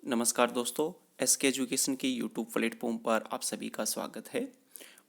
नमस्कार दोस्तों, SK education के यूट्यूब प्लेटफॉर्म पर आप सभी का स्वागत है।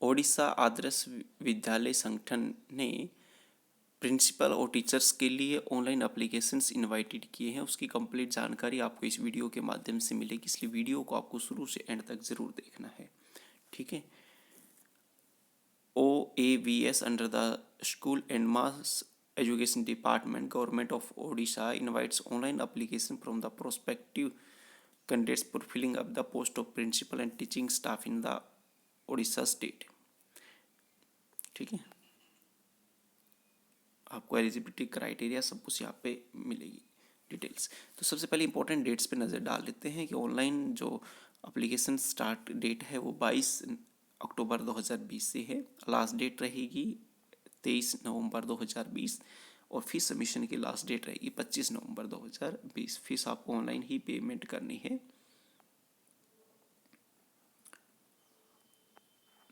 ओडिशा आदर्श विद्यालय संगठन ने प्रिंसिपल और टीचर्स के लिए ऑनलाइन एप्लीकेशंस इनवाइटेड किए हैं। उसकी कंप्लीट जानकारी आपको इस वीडियो के माध्यम से मिलेगी, इसलिए वीडियो को आपको शुरू से एंड तक ज़रूर देखना है। ठीक है। OAVS under the School and Mass Education Department, Government of Odisha invites online application from the prospective candidates for filling up the post of principal and teaching staff in the Odisha state. ठीक है, आपको eligibility criteria सब कुछ यहाँ पे मिलेगी details. तो सबसे पहले इंपॉर्टेंट डेट्स पे नज़र डाल लेते हैं कि ऑनलाइन जो एप्लीकेशन स्टार्ट डेट है वो 22 अक्टूबर 2020 से है। लास्ट डेट रहेगी 23 नवंबर 2020 और फीस सबमिशन की लास्ट डेट रहेगी 25 नवंबर 2020। फीस आपको ऑनलाइन ही पेमेंट करनी है।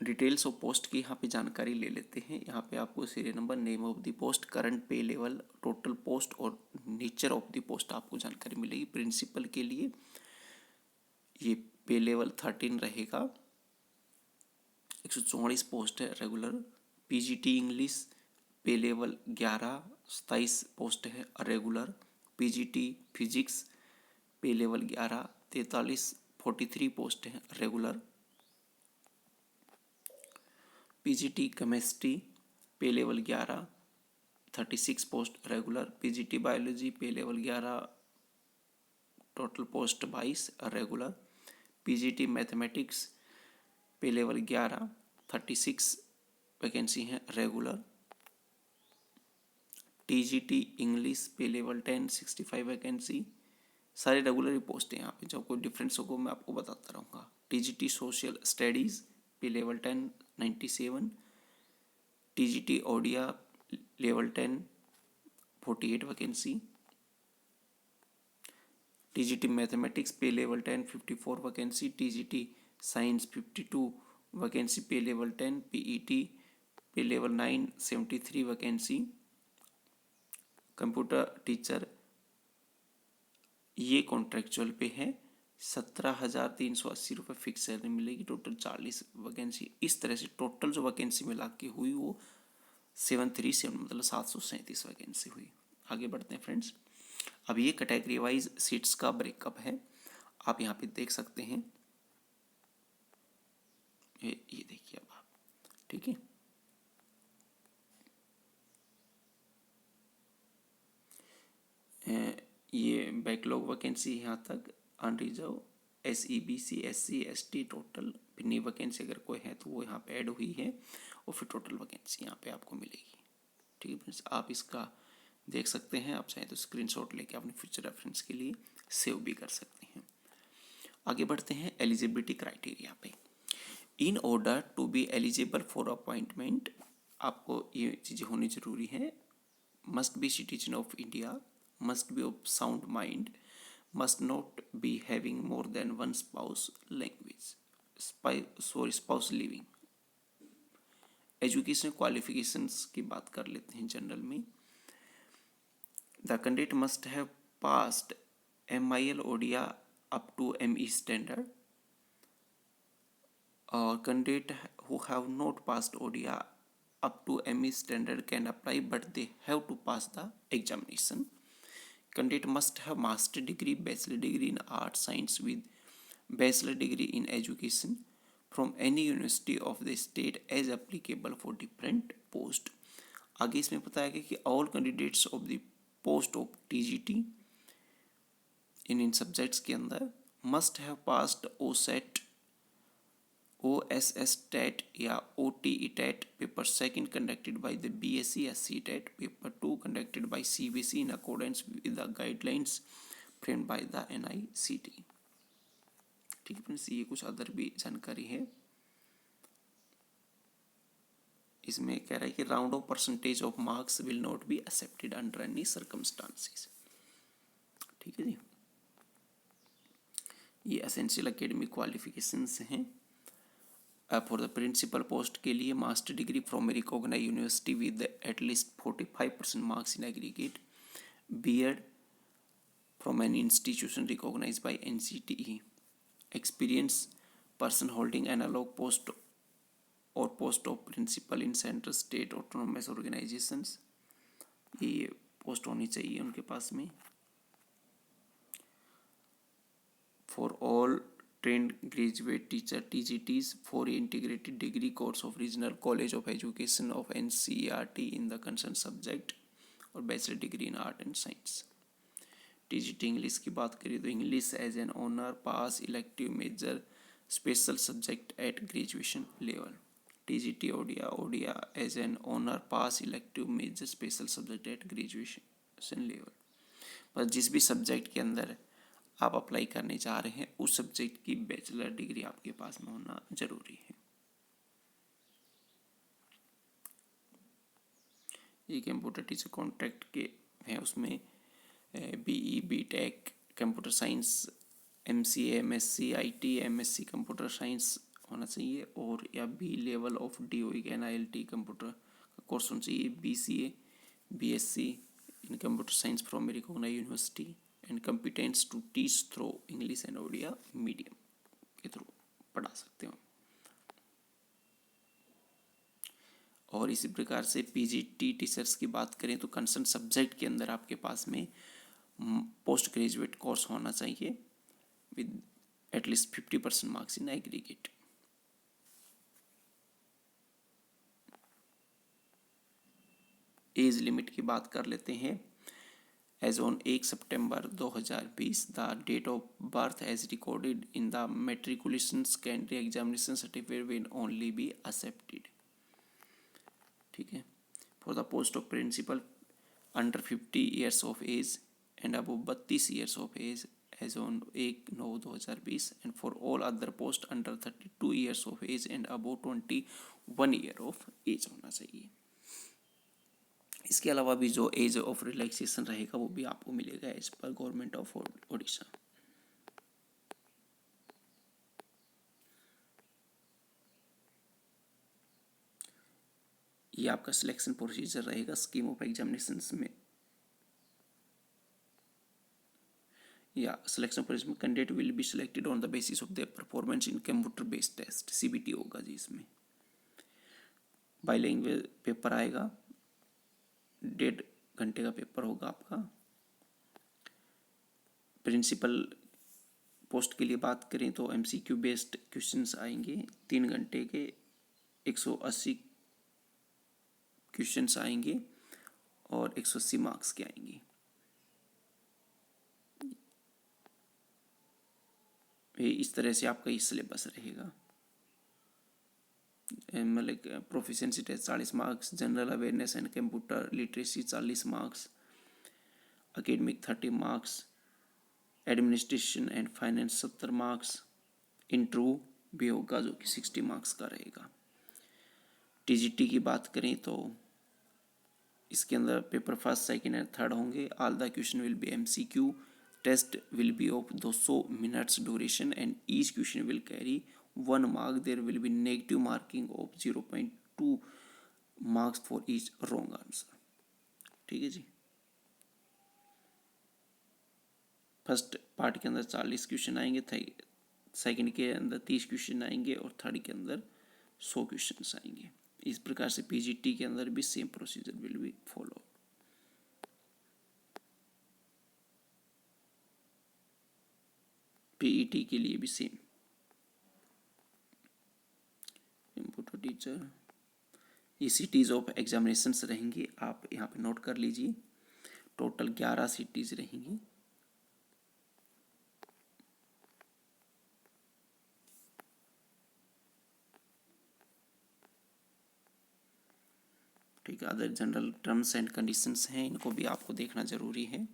डिटेल्स ऑफ पोस्ट की यहाँ पे जानकारी ले लेते हैं। यहाँ पे आपको serial number, name of the post, current पे लेवल, टोटल पोस्ट और नेचर ऑफ द पोस्ट आपको जानकारी मिलेगी। प्रिंसिपल के लिए ये पे लेवल 13 रहेगा, 144 पोस्ट है regular. PGT English pay level 11, 27 post है regular. PGT physics pay level 11, 43, 43 post है regular. PGT chemistry pay level 11, 36 post regular. PGT biology pay level 11, total post 22 regular. PGT mathematics pay level 11, 36 vacancy हैं regular. TGT English pay level 10, 65 vacancy, सारे regular post हैं। यहाँ पे जो कोई difference होगा मैं आपको बताता रहूँगा। TGT social studies pay level 10, 97। TGT Odia level 10, 48 vacancy. TGT mathematics pay level 10, 54 vacancy. TGT science 52 vacancy pay level 10। PET pay level 9, 73 vacancy. Computer teacher ये कॉन्ट्रेक्चुअल पे है, 17,380 रुपये फिक्स सैलरी मिलेगी। Total 40 vacancy. इस तरह से टोटल जो vacancy मिला के हुई वो 737 मतलब 737 वैकेंसी हुई। आगे बढ़ते हैं फ्रेंड्स। अब ये कैटेगरी वाइज सीट्स का ब्रेकअप है, आप यहाँ पे देख सकते हैं। ये देखिए अब आप, ठीक है। ये बैकलॉग वैकेंसी यहाँ तक, unreserve, SEBC SC ST total, फिर नई वैकेंसी अगर कोई है तो वो यहाँ पे ऐड हुई है और फिर टोटल वैकेंसी यहाँ पे आपको मिलेगी। ठीक है फ्रेंड्स, आप इसका देख सकते हैं। आप चाहें तो स्क्रीनशॉट लेके अपने फ्यूचर रेफरेंस के लिए सेव भी कर सकते हैं। आगे बढ़ते हैं एलिजिबिलिटी क्राइटेरिया पे। In order to be eligible for appointment, आपको ये चीज़ें होनी जरूरी है। Must be citizen of India, must be of sound mind, must not be having more than one spouse language, spouse living। Education qualifications की बात कर लेते हैं जनरल में। The candidate must have passed MIL Odia up to ME standard, और candidate who have not passed ODIA up to ME standard can apply but they have to pass the examination। Candidate must have master degree, bachelor degree in art science with bachelor degree in education from any university of the state as applicable for different post। आगे इसमें बताया गया कि all candidates of the post of TGT in subjects के अंदर must have passed OSET, OSS TET या OTE TET paper second conducted by the BSc SC TET paper 2 conducted by CBSE in accordance with the guidelines framed by the NICT। ठीक है friends, ये कुछ other भी जानकारी है। इसमें कह रहा है कि round off percentage of marks will not be accepted under any circumstances. ठीक है जी, ये एसेंशियल एकेडमिक क्वालिफिकेशंस हैं। फॉर द प्रिंसिपल पोस्ट के लिए master degree from recognise university with at least 45% marks in aggregate. BEd from an institution recognized by NCTE. Experienced person holding analog post or post of principal in central state autonomous organizations, ये post होनी चाहिए उनके पास में. For all trained graduate teacher TGTs for integrated degree course of regional college of education of NCERT in the concerned subject और bachelor degree in art and science. TGT English की बात करें तो English as an honour pass elective major special subject at graduation level. TGT Odia as an honour pass elective major special subject at graduation level. पर जिस भी subject के अंदर आप अप्लाई करने जा रहे हैं उस सब्जेक्ट की बैचलर डिग्री आपके पास में होना जरूरी है. ये कंप्यूटर टीचर कॉन्ट्रैक्ट के हैं, उसमें BE BTech computer science MCA MSc IT MSc computer science होना चाहिए, और या B level of DOE NILT computer का कोर्स होना चाहिए. BCA BSc in computer science from recognised university and competence to teach through English and Odia medium के through पढ़ा सकते हो. और इसी प्रकार से PGT टीचर्स की बात करें तो कंसर्न सब्जेक्ट के अंदर आपके पास में पोस्ट ग्रेजुएट कोर्स होना चाहिए with at least 50% marks in aggregate. Age limit की बात कर लेते हैं. As on 1 September 2020, the date of birth as recorded in the matriculation secondary examination certificate will only be accepted. ठीक है. For the post of principal under 50 years of age and above 32 years of age as on 1/9/2020, and for all other posts under 32 years of age and above 21 year of age होना चाहिए. इसके अलावा भी जो as of relaxation रहेगा वो भी आपको मिलेगा as per government of Odisha. ये आपका सिलेक्शन प्रोसीजर रहेगा स्कीम ऑफ एग्जामिनेशंस में. या सिलेक्शन प्रोसेस में candidate will be selected on the basis of their performance in computer based test CBT होगा जी. इसमें बाई लैंग्वेज पेपर आएगा, 1.5 घंटे का पेपर होगा आपका. प्रिंसिपल पोस्ट के लिए बात करें तो MCQ बेस्ड क्वेश्चंस आएंगे 3 घंटे के, 180 क्वेश्चंस आएंगे और 180 मार्क्स के आएंगे. ये इस तरह से आपका ये सिलेबस रहेगा. मतलब proficiency test 40 marks, general awareness and computer literacy 40 marks, academic 30 marks, administration and finance 70 marks, interview भी होगा जो कि 60 मार्क्स का रहेगा. TGT की बात करें तो इसके अंदर paper first second and third होंगे. All the question will be MCQ. Test will be of 200 minutes duration and each question will carry 1 mark. There will be negative marking of 0.2 marks for each wrong answer. ठीक है जी. First part के अंदर 40 question आएंगे, second के अंदर 30 question आएंगे और third के अंदर 100 क्वेश्चन आएंगे. इस प्रकार से PGT के अंदर भी same procedure will be follow. PET के लिए भी सेम. कंप्यूटर टीचर ये सिटीज ऑफ एग्जामिनेशंस रहेंगी, आप यहाँ पे नोट कर लीजिए. टोटल 11 सिटीज रहेंगी. ठीक है. Other general terms and conditions हैं, इनको भी आपको देखना जरूरी है.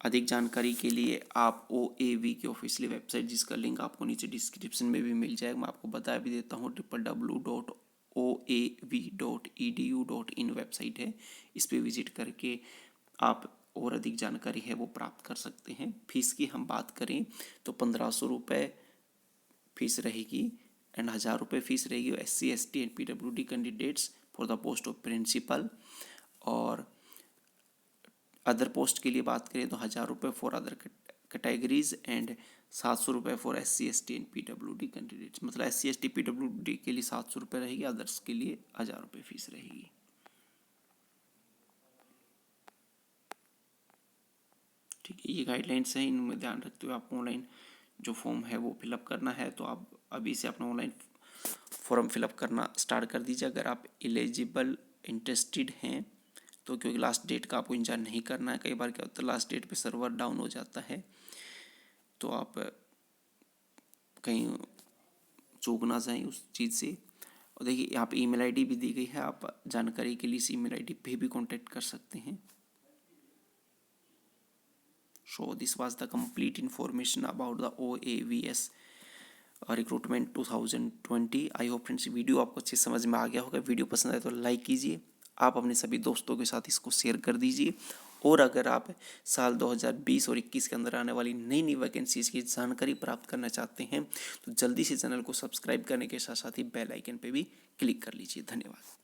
अधिक जानकारी के लिए आप OAV की ऑफिशियल वेबसाइट, जिसका लिंक आपको नीचे डिस्क्रिप्शन में भी मिल जाएगा, मैं आपको बता भी देता हूँ, www.oav.edu.in वेबसाइट है. इस पर विजिट करके आप और अधिक जानकारी है वो प्राप्त कर सकते हैं. फीस की हम बात करें तो 1500 रुपये फीस रहेगी एंड 1000 रुपये फीस रहेगी SC ST and PWD candidates for the post of principal. और अदर पोस्ट के लिए बात करें तो 1000 रुपये फॉर अदर कैटेगरीज एंड 700 रुपये for SC ST and PWD candidates. मतलब SC ST PWD के लिए 700 रुपये रहेगी, अदर्स के लिए 1000 रुपये फीस रहेगी। ठीक है, ये गाइडलाइंस हैं, इनमें ध्यान रखते हुए आपको ऑनलाइन जो फॉर्म है वो फिलअप करना है। तो आप अभी से अपना ऑनलाइन फॉर्म फिलअप करना स्टार्ट कर दीजिए अगर आप एलिजिबल इंटरेस्टेड हैं तो, क्योंकि लास्ट डेट का आपको इंतजार नहीं करना है। कई बार क्या होता है लास्ट डेट पे सर्वर डाउन हो जाता है, तो आप कहीं चूक ना जाएं उस चीज़ से। और देखिए यहाँ पे ईमेल आईडी भी दी गई है, आप जानकारी के लिए इस ईमेल आईडी पे भी कांटेक्ट कर सकते हैं। So this was the complete information about the OAVS recruitment 2020। I hope friends video आपको अच्छे समझ में आ गया होगा। वीडियो पसंद आए तो लाइक कीजिए, आप अपने सभी दोस्तों के साथ इसको शेयर कर दीजिए। और अगर आप साल 2020 और 21 के अंदर आने वाली नई नई वैकेंसीज की जानकारी प्राप्त करना चाहते हैं तो जल्दी से चैनल को सब्सक्राइब करने के साथ साथ ही बेल आइकन पे भी क्लिक कर लीजिए। धन्यवाद।